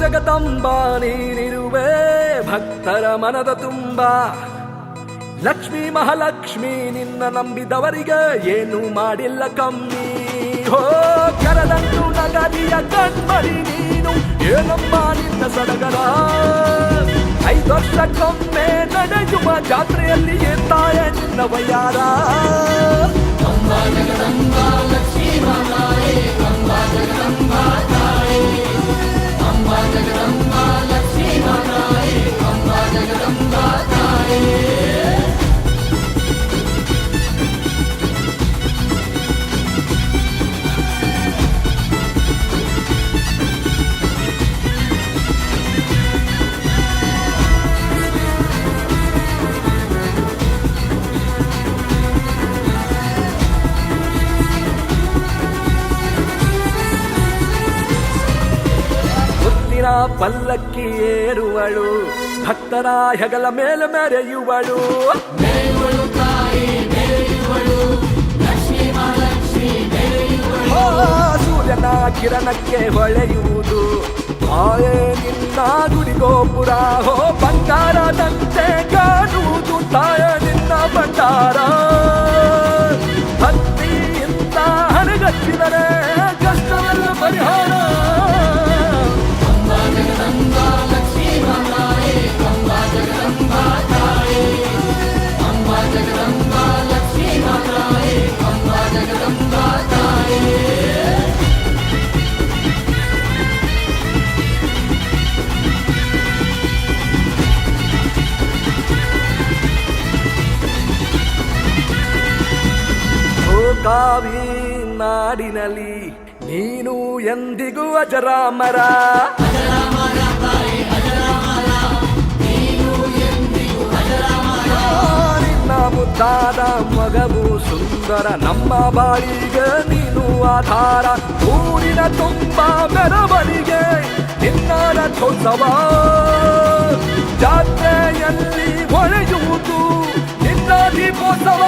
ಜಗದಂಬ ನೀನಿರುವೆ ಭಕ್ತರ ಮನದ ತುಂಬ. ಲಕ್ಷ್ಮೀ ಮಹಾಲಕ್ಷ್ಮಿ ನಿನ್ನ ನಂಬಿದವರಿಗೆ ಏನು ಮಾಡಿಲ್ಲ ಕಮ್ಮಿ. ಹೋ ಕರದಂಟು ನಗರಿಯ ಕಣ್ಮಣಿ ನೀನು ಏನಮ್ಮ ನಿನ್ನ ಸಡಗರ. 5 ವರ್ಷಕ್ಕೊಮ್ಮೆ ನಡೆಯುವ ಜಾತ್ರೆಯಲ್ಲಿ ತಾಯ ನಿನ್ನ ವಯ್ಯಾರ. ಅಂಬಾ ಜಗದಂಬಾ ಲಕ್ಷ್ಮೀ ಮಾತಾಯೇ ಅಂಬಾ ಜಗದಂಬಾ ತಾಯೇ ಅಂಬಾ ಜಗದಂಬಾ ಲಕ್ಷ್ಮೀ ಮಾತಾಯೇ ಅಂಬಾ ಜಗದಂಬಾ ತಾಯೇ. ಪಲ್ಲಕ್ಕಿ ಏರುವಳು ಭಕ್ತರ ಹೆಗಲ ಮೇಲೆ ಮೆರೆಯುವಳು. ಸೂರ್ಯನ ಕಿರಣಕ್ಕೆ ಹೊಳೆಯುವುದು ಆಯೇ ನಿನ್ನ ಗುಡಿ ಗೋಪುರ. ಹೋ ಬಂಗಾರದಂತೆ ಕಾಣುವುದು ತಾಯ ನಿನ್ನ ಭಂಡಾರ. ಭಕ್ತಿಯಿಂದ ಹಣಗಚ್ಚಿದರೆ ಕಷ್ಟವೆಲ್ಲ ಪರಿಹಾರ. ಜಗದಂಬಾ ಲಕ್ಷ್ಮೀ ಮಾತಾಯೇ ಅಂಬಾ ಜಗದಂಬಾ ತಾಯೇ ಅಂಬಾ ಜಗದಂಬಾ ಲಕ್ಷ್ಮೀ ಮಾತಾಯೇ ಅಂಬಾ ಜಗದಂಬಾ ತಾಯೇ. ಓ ಕಾವಿ ನಾಡಿನಲ್ಲಿ ನೀನು ಎಂದಿಗೂ ಅಜರಾಮರ. ನಿನ್ನ ಮುದ್ದಾದ ಮಗವು ಸುಂದರ ನಮ್ಮ ಬಾಳಿಗೆ ನೀನು ಆಧಾರ. ಊರಿನ ತುಂಬ ಮೆರವಣಿಗೆ ನಿನ್ನ ರಥೋತ್ಸವ. ಜಾತ್ರೆಯಲ್ಲಿ ಹೊಳೆಯುವುದು ನಿನ್ನ ದೀಪೋತ್ಸವ.